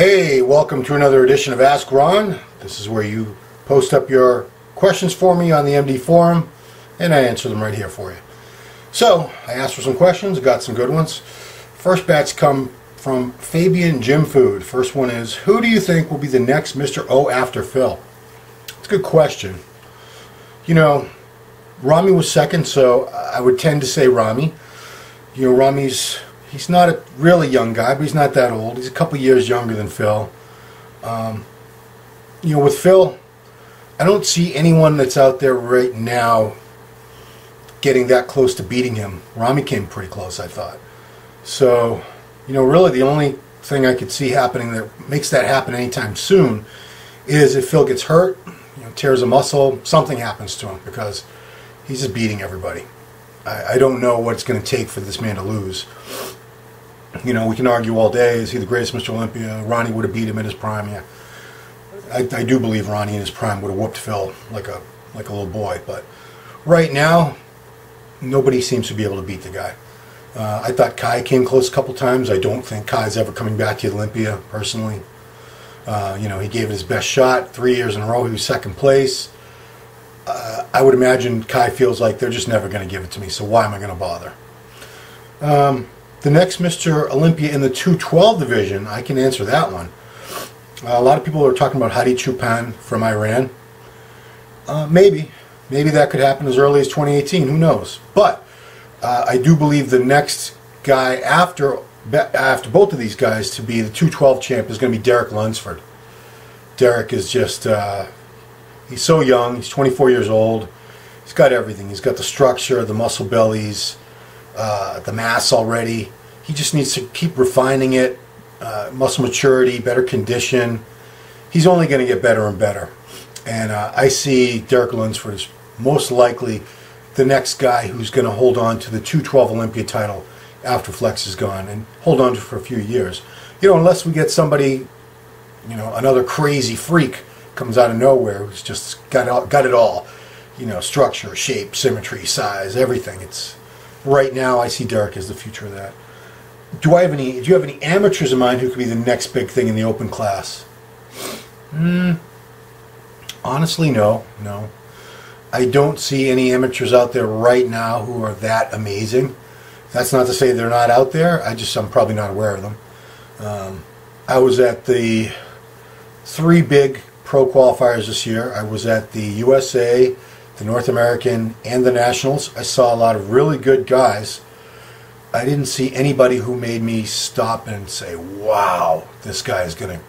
Hey, welcome to another edition of Ask Ron. This is where you post up your questions for me on the MD forum, and I answer them right here for you. So, I asked for some questions, got some good ones. First batch come from Fabian Gym Food. First one is, who do you think will be the next Mr. O after Phil? It's a good question. You know, Rami was second, so I would tend to say Rami. You know, he's not a really young guy, but he's not that old. He's a couple years younger than Phil. You know, with Phil, I don't see anyone that's out there right now getting that close to beating him. Rami came pretty close, I thought. So, you know, really the only thing I could see happening that makes that happen anytime soon is if Phil gets hurt, you know, tears a muscle, something happens to him, because he's just beating everybody. I don't know what it's going to take for this man to lose. You know, we can argue all day, is he the greatest Mr. Olympia? Ronnie would have beat him in his prime, yeah. I do believe Ronnie in his prime would have whooped Phil like a little boy, but right now, nobody seems to be able to beat the guy. I thought Kai came close a couple times. I don't think Kai's ever coming back to Olympia, personally. You know, he gave it his best shot. 3 years in a row, he was second place. I would imagine Kai feels like they're just never going to give it to me, so why am I going to bother? The next Mr. Olympia in the 212 division, I can answer that one. A lot of people are talking about Hadi Choopan from Iran. Maybe that could happen as early as 2018, who knows? But I do believe the next guy after both of these guys to be the 212 champ is going to be Derek Lunsford. Derek is just... he's so young. He's 24 years old. He's got everything. He's got the structure, the muscle bellies, the mass already. He just needs to keep refining it. Muscle maturity, better condition. He's only going to get better and better. And I see Derek Lunsford as most likely the next guy who's going to hold on to the 212 Olympia title after Flex is gone, and hold on to it for a few years. You know, unless we get somebody, you know, another crazy freak comes out of nowhere who's just got it all, you know, structure, shape, symmetry, size, everything. It's right now I see Derek as the future of that. Do you have any amateurs in mind who could be the next big thing in the open class? Honestly, no. I don't see any amateurs out there right now who are that amazing. That's not to say they're not out there. I'm probably not aware of them. I was at the 3 big pro qualifiers this year. I was at the USA, the North American, and the Nationals. I saw a lot of really good guys. I didn't see anybody who made me stop and say, wow, this guy is going to,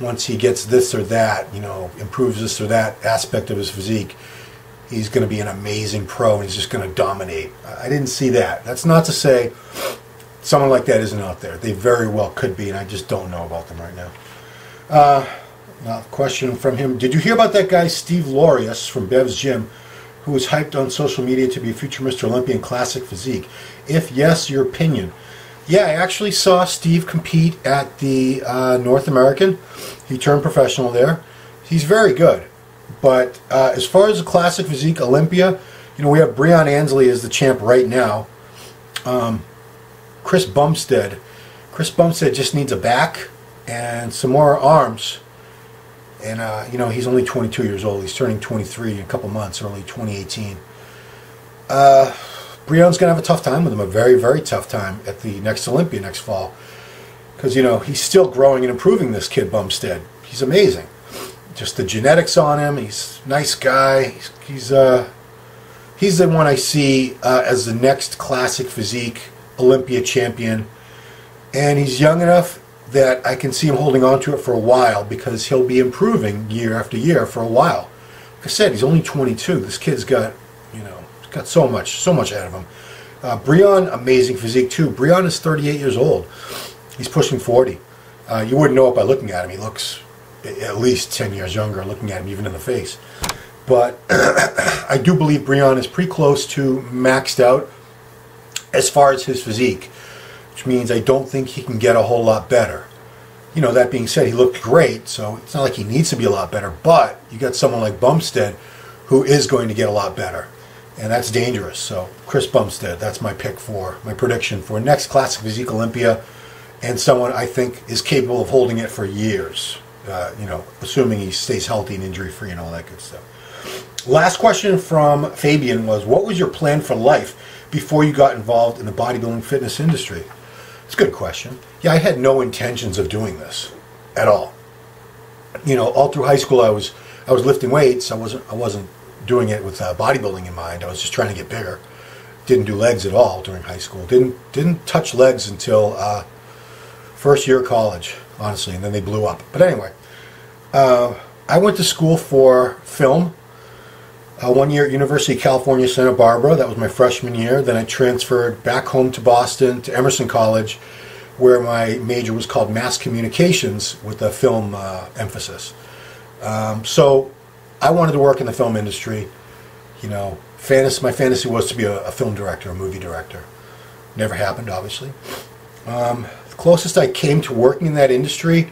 once he gets this or that, you know, improves this or that aspect of his physique, he's going to be an amazing pro and he's just going to dominate. I didn't see that. That's not to say someone like that isn't out there. They very well could be, and I just don't know about them right now. Now, question from him. Did you hear about that guy, Steve Lorius from Bev's Gym, who was hyped on social media to be a future Mr. Olympia in classic physique? If yes, your opinion. Yeah, I actually saw Steve compete at the North American. He turned professional there. He's very good. But as far as the classic physique Olympia, you know, we have Breon Ansley as the champ right now. Chris Bumstead just needs a back and some more arms. And, you know, he's only 22 years old. He's turning 23 in a couple months, early 2018. Breon's going to have a tough time with him, a very, very tough time at the next Olympia next fall. Because, you know, he's still growing and improving, this kid Bumstead. He's amazing. Just the genetics on him. He's a nice guy. He's the one I see as the next classic physique Olympia champion. And he's young enough that I can see him holding on to it for a while, because he'll be improving year after year for a while. Like I said, he's only 22. This kid's got, you know, he's got so much out of him. Breon, amazing physique too. Breon is 38 years old. He's pushing 40. You wouldn't know it by looking at him. He looks at least 10 years younger, looking at him even in the face. But I do believe Breon is pretty close to maxed out as far as his physique, which means I don't think he can get a whole lot better. You know, that being said, he looked great, so it's not like he needs to be a lot better, but you got someone like Bumstead who is going to get a lot better, and that's dangerous. So Chris Bumstead, that's my pick for, my prediction for next Classic Physique Olympia. and someone I think is capable of holding it for years, you know, assuming he stays healthy and injury-free and all that good stuff. Last question from Fabian was, what was your plan for life before you got involved in the bodybuilding fitness industry? It's a good question. Yeah, I had no intentions of doing this at all. You know, all through high school I was lifting weights. I wasn't doing it with bodybuilding in mind. I was just trying to get bigger. Didn't do legs at all during high school. Didn't touch legs until first year of college, honestly, and then they blew up. But anyway, I went to school for film. 1 year at University of California, Santa Barbara. That was my freshman year. Then I transferred back home to Boston, to Emerson College, where my major was called Mass Communications with a film emphasis. So I wanted to work in the film industry. You know, my fantasy was to be a film director, a movie director. Never happened, obviously. The closest I came to working in that industry,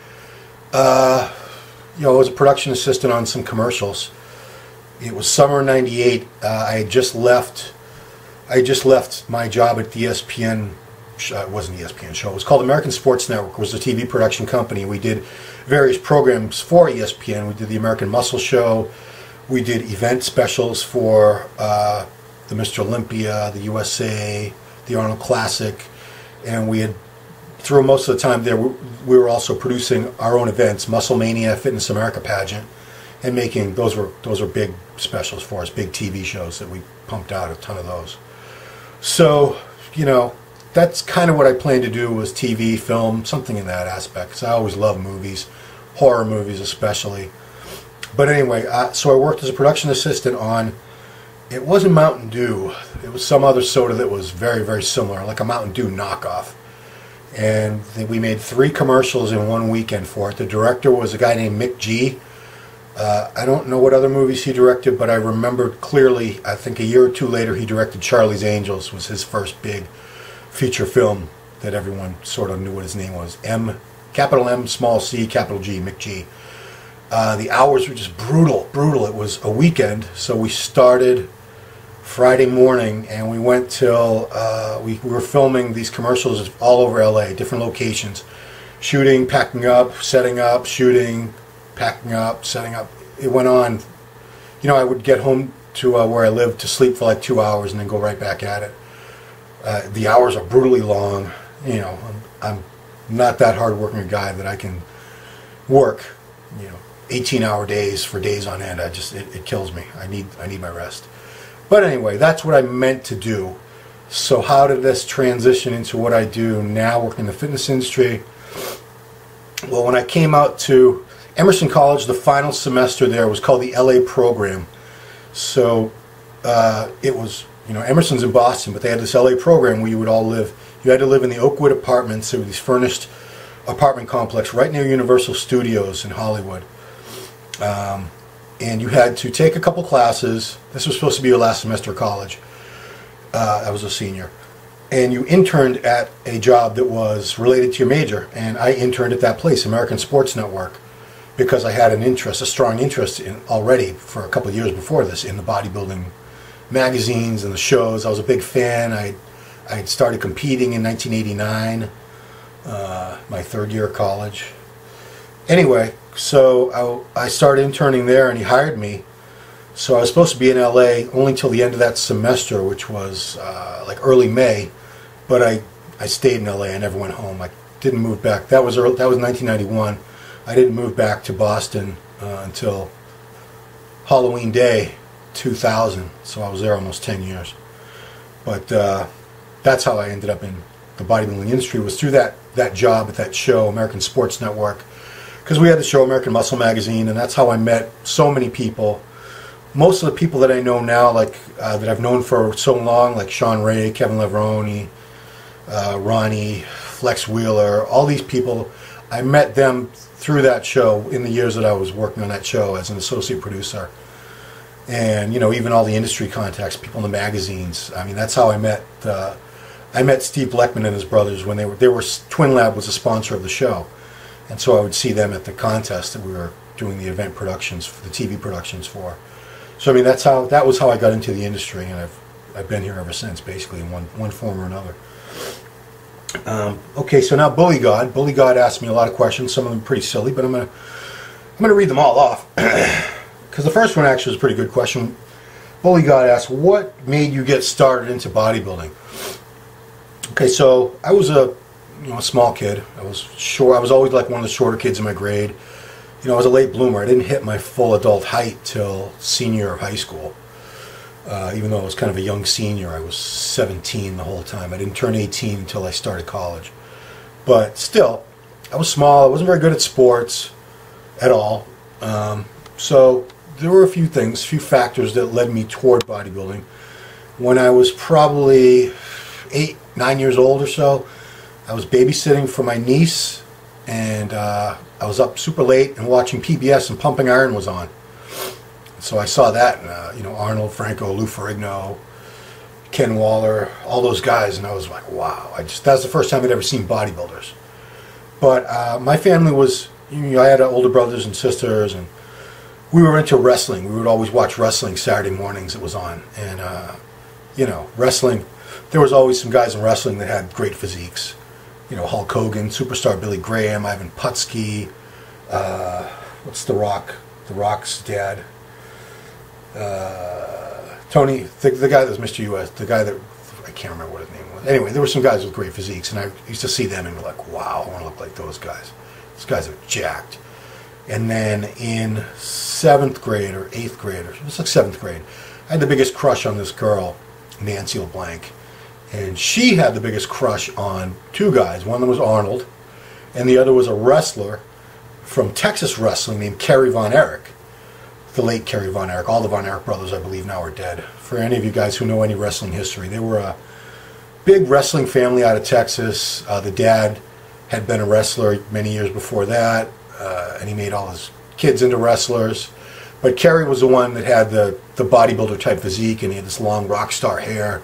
you know, I was a production assistant on some commercials. It was summer '98. I had just left my job at the ESPN. It wasn't the ESPN show. It was called American Sports Network. It was a TV production company. We did various programs for ESPN. We did the American Muscle Show. We did event specials for the Mr Olympia, the USA, the Arnold Classic, and we had, through most of the time there, we were also producing our own events, Muscle Mania, Fitness America pageant, and making those were big specials for us, big TV shows that we pumped out a ton of those. So, you know, that's kind of what I planned to do, was TV, film, something in that aspect, because I always love movies, horror movies especially. But anyway, so I worked as a production assistant on, it wasn't Mountain Dew, it was some other soda that was very, very similar, like a Mountain Dew knockoff. And we made 3 commercials in one weekend for it. The director was a guy named Mick G. I don't know what other movies he directed, but I remember clearly, I think a year or 2 later, he directed Charlie's Angels, was his first big feature film that everyone sort of knew what his name was. Capital M, small c, capital G, Mick G. The hours were just brutal. It was a weekend, so we started Friday morning, and we went till, we were filming these commercials all over LA, different locations. Shooting, packing up, setting up, shooting, packing up, setting up. It went on. You know, I would get home to where I lived to sleep for like 2 hours and then go right back at it. The hours are brutally long. You know, I'm not that hard working a guy that I can work, you know, 18-hour days for days on end. It kills me. I need my rest. But anyway, that's what I meant to do. So how did this transition into what I do now, working in the fitness industry? Well, when I came out to Emerson College, the final semester there was called the LA program. So it was, you know, Emerson's in Boston, but they had this LA program where you would all live. You had to live in the Oakwood apartments. There were these furnished apartment complex right near Universal Studios in Hollywood. And you had to take a couple classes. This was supposed to be your last semester of college. I was a senior. And you interned at a job that was related to your major. And I interned at that place, American Sports Network, because I had an interest, a strong interest in already for a couple of years before this in the bodybuilding magazines and the shows. I was a big fan. I had started competing in 1989, my 3rd year of college. Anyway, so I started interning there, and he hired me. So I was supposed to be in LA only till the end of that semester, which was like early May. But I stayed in LA. I never went home. I didn't move back. That was 1991. I didn't move back to Boston until Halloween Day 2000. So I was there almost 10 years. But that's how I ended up in the bodybuilding industry, was through that job at that show, American Sports Network. Because we had the show American Muscle Magazine, and that's how I met so many people. Most of the people that I know now, like that I've known for so long, like Sean Ray, Kevin Levroni, Ronnie, Flex Wheeler, all these people, I met them through that show in the years that I was working on that show as an associate producer. And, you know, even all the industry contacts, people in the magazines. I mean, that's how I met Steve Bleckman and his brothers when they were Twin Lab was a sponsor of the show. And so I would see them at the contest that we were doing the event productions, the TV productions for. So I mean, that was how I got into the industry, and I've been here ever since, basically in one form or another. Okay, so now Bully God. Bully God asked me a lot of questions. Some of them pretty silly, but I'm gonna read them all off because the first one actually was a pretty good question. Bully God asked, "What made you get started into bodybuilding?" Okay, so I was a small kid. I was short. I was always like one of the shorter kids in my grade. I was a late bloomer. I didn't hit my full adult height till senior year of high school. Even though I was kind of a young senior, I was 17 the whole time. I didn't turn 18 until I started college. But still, I was small. I wasn't very good at sports at all. So there were a few factors that led me toward bodybuilding. When I was probably 8, 9 years old or so, I was babysitting for my niece, and I was up super late and watching PBS, and Pumping Iron was on. So I saw that, and, Arnold, Franco, Lou Ferrigno, Ken Waller, all those guys, and I was like, wow. That was the first time I'd ever seen bodybuilders. But my family was, I had older brothers and sisters, and we were into wrestling. We would always watch wrestling Saturday mornings. It was on, and wrestling. There was always some guys in wrestling that had great physiques. Hulk Hogan, Superstar Billy Graham, Ivan Putski. What's The Rock? The Rock's dad. Tony, the guy that was Mr. US, the guy that, I can't remember what his name was. Anyway, there were some guys with great physiques, and I used to see them and be like, wow, I want to look like those guys. Those guys are jacked. And then in 7th grade or 8th grade, or it was like 7th grade, I had the biggest crush on this girl, Nancy LeBlanc. And she had the biggest crush on two guys. One of them was Arnold, and the other was a wrestler from Texas wrestling named Kerry Von Erich. The late Kerry Von Erich. All the Von Erich brothers, I believe, now are dead. For any of you guys who know any wrestling history, they were a big wrestling family out of Texas. The dad had been a wrestler many years before that, and he made all his kids into wrestlers. But Kerry was the one that had the bodybuilder type physique, and he had this long rock star hair.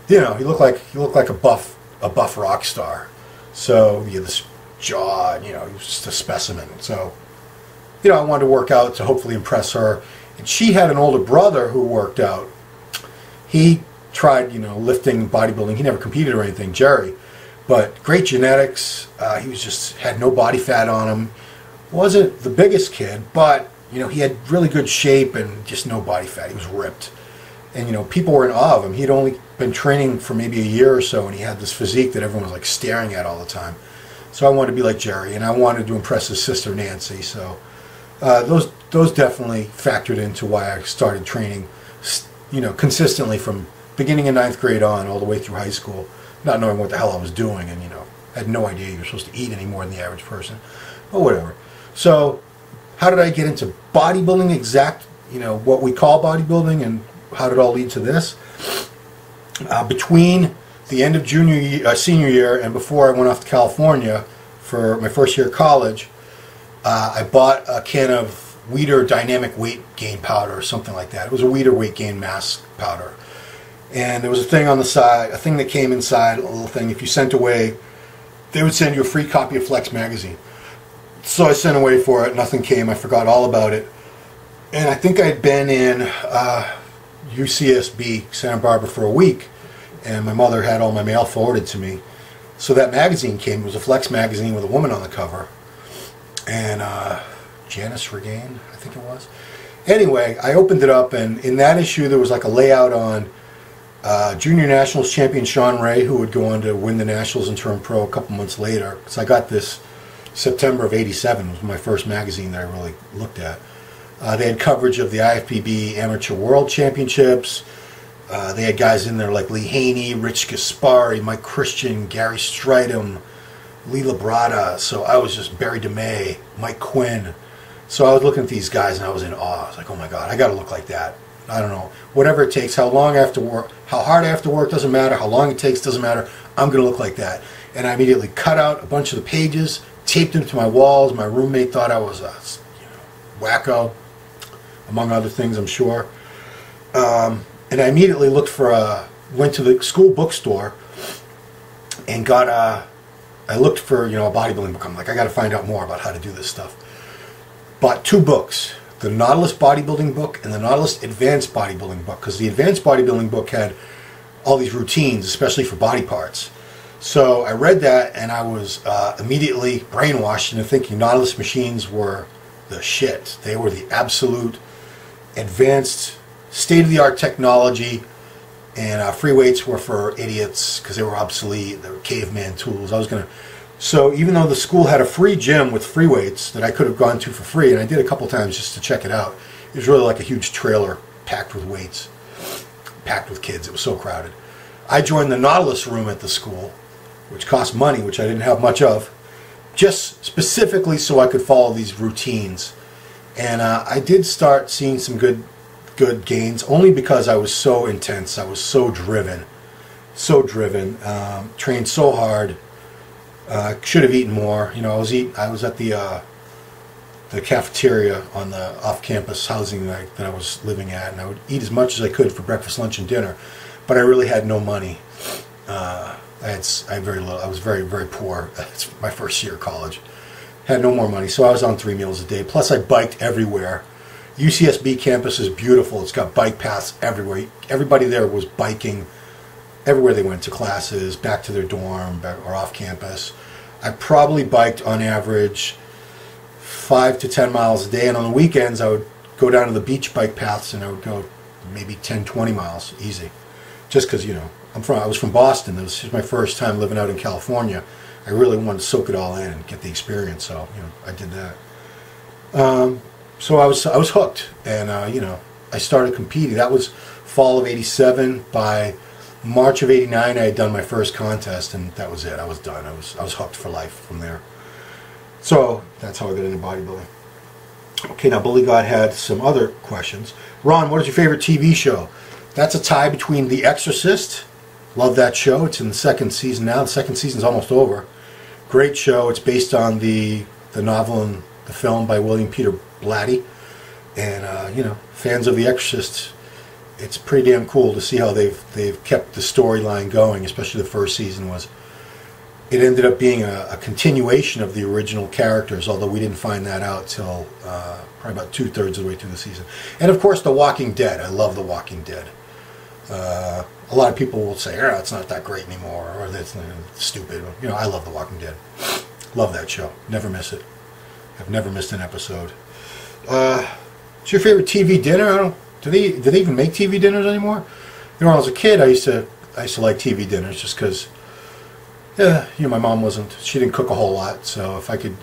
He looked like a buff rock star. So he had this jaw, and, he was just a specimen. So, I wanted to work out to hopefully impress her. And she had an older brother who worked out. He tried, lifting, bodybuilding. He never competed or anything, Jerry. But great genetics. He had no body fat on him. Wasn't the biggest kid, but, he had really good shape and just no body fat. He was ripped. And, people were in awe of him. He'd only been training for maybe a year or so, and he had this physique that everyone was like staring at all the time. So I wanted to be like Jerry, and I wanted to impress his sister Nancy. So those definitely factored into why I started training, consistently from beginning in 9th grade on all the way through high school, not knowing what the hell I was doing, and had no idea you were supposed to eat any more than the average person, but whatever. So how did I get into bodybuilding? What we call bodybuilding, and how did it all lead to this? Between the end of senior year and before I went off to California for my first year of college, I bought a can of Weider Dynamic Weight Gain Powder or something like that. It was a Weider Weight Gain Mass Powder. And there was a thing on the side, a thing that came inside, a little thing. If you sent away, they would send you a free copy of Flex magazine. So I sent away for it. Nothing came. I forgot all about it. And I think I'd been in UCSB, Santa Barbara, for a week, and my mother had all my mail forwarded to me. So that magazine came. It was a Flex magazine with a woman on the cover, and Janice Regain, I think it was. Anyway, I opened it up, and in that issue there was like a layout on Junior Nationals champion Sean Ray, who would go on to win the Nationals and turn pro a couple months later. So I got this September of '87 was my first magazine that I really looked at. They had coverage of the IFBB Amateur World Championships. They had guys in there like Lee Haney, Rich Gaspari, Mike Christian, Gary Stridham, Lee Labrada. So I was just Barry DeMay, Mike Quinn. So I was looking at these guys and I was in awe. I was like, oh my God, I got to look like that. I don't know. Whatever it takes, how long I have to work, how hard I have to work, doesn't matter. How long it takes, doesn't matter. I'm going to look like that. And I immediately cut out a bunch of the pages, taped them to my walls. My roommate thought I was a wacko, among other things, I'm sure. And I immediately went to the school bookstore and I looked for, a bodybuilding book. I'm like, I got to find out more about how to do this stuff. Bought 2 books, the Nautilus Bodybuilding book and the Nautilus Advanced Bodybuilding book, because the Advanced Bodybuilding book had all these routines, especially for body parts. So I read that, and I was immediately brainwashed into thinking Nautilus machines were the shit. They were the absolute advanced, state-of-the-art technology, and free weights were for idiots because they were obsolete. They were caveman tools. So even though the school had a free gym with free weights that I could have gone to for free, and I did a couple times just to check it out, it was really like a huge trailer packed with weights, packed with kids. It was so crowded. I joined the Nautilus room at the school, which cost money, which I didn't have much of, just specifically so I could follow these routines. And I did start seeing some good gains, only because I was so intense. I was so driven, trained so hard. Should have eaten more. You know, I was at the cafeteria on the off-campus housing that I was living at, and I would eat as much as I could for breakfast, lunch, and dinner. But I really had no money. I had very little. I was very, very poor. It's my first year of college. Had no more money, so I was on 3 meals a day. Plus, I biked everywhere. UCSB campus is beautiful. It's got bike paths everywhere. Everybody there was biking everywhere they went, to classes, back to their dorm, or off campus. I probably biked on average 5 to 10 miles a day, and on the weekends I would go down to the beach bike paths, and I would go maybe 10, 20 miles easy. Just because, you know, I was from Boston. This was my first time living out in California. I really wanted to soak it all in and get the experience, so, you know, I did that. So I was hooked, and you know, I started competing. That was fall of '87. By March of '89, I had done my first contest, and that was it. I was done. I was hooked for life from there. So that's how I got into bodybuilding. Okay, now Bully God had some other questions. Ron, what is your favorite TV show? That's a tie between The Exorcist. Love that show. It's in the second season now. The second season's almost over. Great show. It's based on the novel and the film by William Peter Blatty. And you know, fans of The Exorcist, it's pretty damn cool to see how they've kept the storyline going. Especially the first season it ended up being a continuation of the original characters, although we didn't find that out till probably about 2/3 of the way through the season. And of course, The Walking Dead. I love The Walking Dead. A lot of people will say, "Oh, it's not that great anymore," or "That's stupid." You know, I love The Walking Dead. Love that show. Never miss it. I've never missed an episode. What's your favorite TV dinner? Do they even make TV dinners anymore? You know, when I was a kid, I used to like TV dinners just because. Yeah, you know, my mom she didn't cook a whole lot, so if I could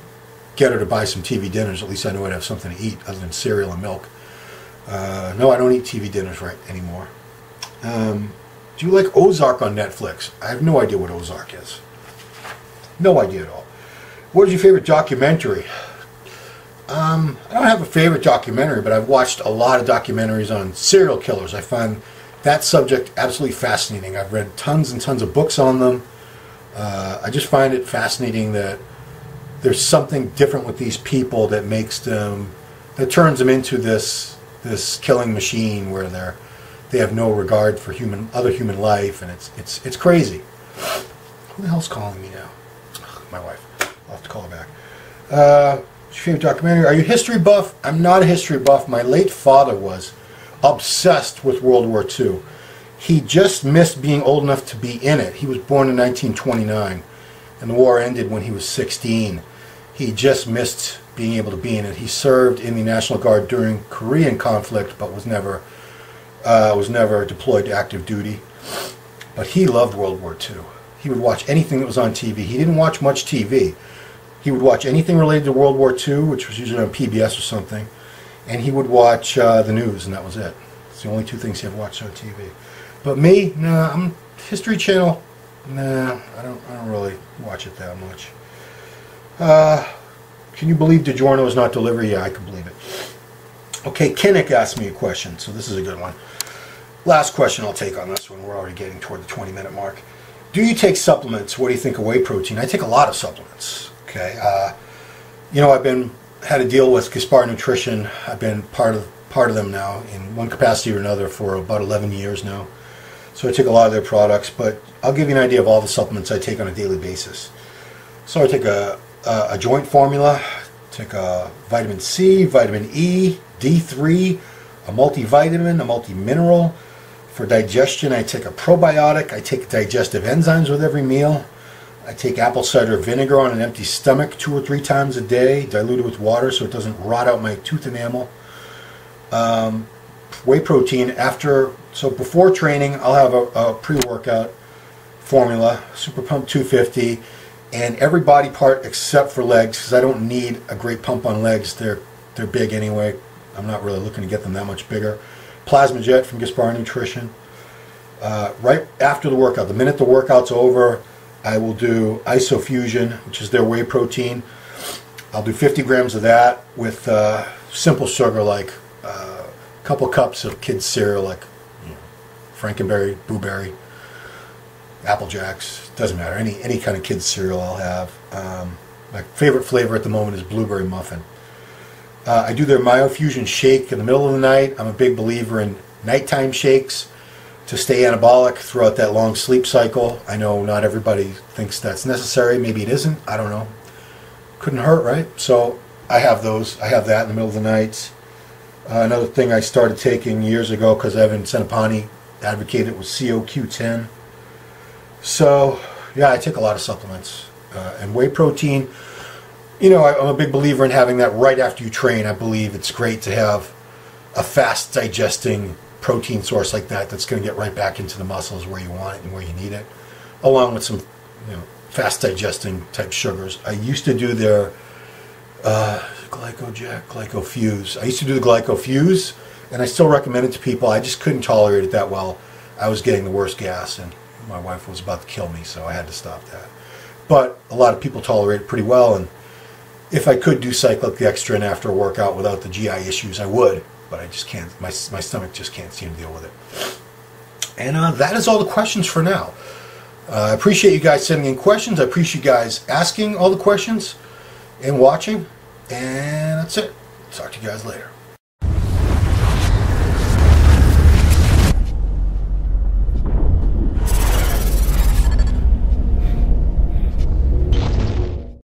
get her to buy some TV dinners, at least I knew I'd have something to eat other than cereal and milk. No, I don't eat TV dinners right anymore. Do you like Ozark on Netflix? I have no idea what Ozark is. No idea at all. What is your favorite documentary? I don't have a favorite documentary, but I've watched a lot of documentaries on serial killers. I find that subject absolutely fascinating. I've read tons and tons of books on them. I just find it fascinating that there's something different with these people that that turns them into this killing machine where they have no regard for other human life, and it's crazy. Who the hell's calling me now? Ugh, my wife. I'll have to call her back. What's your favorite documentary? Are you a history buff? I'm not a history buff. My late father was obsessed with World War II. He just missed being old enough to be in it. He was born in 1929, and the war ended when he was 16. He just missed being able to be in it. He served in the National Guard during Korean conflict, but was never deployed to active duty. But he loved World War II. He would watch anything that was on TV. He didn't watch much TV. He would watch anything related to World War II, which was usually on PBS or something, and he would watch the news, and that was it. It's the only two things he ever watched on TV. But me, nah, I'm History Channel. Nah, I don't really watch it that much. Can you believe DiGiorno is not delivery? Yeah, I can believe it. Okay, Kinnick asked me a question, so this is a good one. Last question I'll take on this one. We're already getting toward the 20-minute mark. Do you take supplements? What do you think of whey protein? I take a lot of supplements. Okay, you know, had a deal with Gaspar Nutrition. I've been part of them now in one capacity or another for about 11 years now. So I take a lot of their products, but I'll give you an idea of all the supplements I take on a daily basis. So I take a joint formula, take a vitamin C, vitamin E, D3, a multivitamin, a multi-mineral. For digestion, I take a probiotic. I take digestive enzymes with every meal. I take apple cider vinegar on an empty stomach 2 or 3 times a day, diluted with water so it doesn't rot out my tooth enamel. Whey protein so before training I'll have a pre-workout formula, Super Pump 250, and every body part except for legs, because I don't need a great pump on legs. They're big anyway. I'm not really looking to get them that much bigger. Plasma Jet from Gaspar Nutrition. Right after the workout, the minute the workout's over, I will do Isofusion, which is their whey protein. I'll do 50 grams of that with simple sugar, like a couple cups of kids cereal, like Frankenberry, Blueberry, Apple Jacks, doesn't matter, any kind of kids cereal I'll have. My favorite flavor at the moment is blueberry muffin. I do their Myofusion shake in the middle of the night. I'm a big believer in nighttime shakes to stay anabolic throughout that long sleep cycle. I know not everybody thinks that's necessary. Maybe it isn't. I don't know. Couldn't hurt, right? So I have those. I have that in the middle of the night. Another thing I started taking years ago because Evan Senapani advocated was CoQ10. So yeah, I take a lot of supplements. And whey protein, I'm a big believer in having that right after you train. I believe it's great to have a fast digesting protein source like that that's going to get right back into the muscles where you want it and where you need it, along with some fast digesting type sugars. I used to do their Glycofuse. I used to do the Glycofuse, and I still recommend it to people. I just couldn't tolerate it that well. I was getting the worst gas, and my wife was about to kill me, so I had to stop that. But a lot of people tolerate it pretty well, and if I could do cyclic dextrin after a workout without the GI issues, I would. But I just can't. My stomach just can't seem to deal with it. And that is all the questions for now. I appreciate you guys sending in questions. I appreciate you guys asking all the questions and watching. And that's it. Talk to you guys later.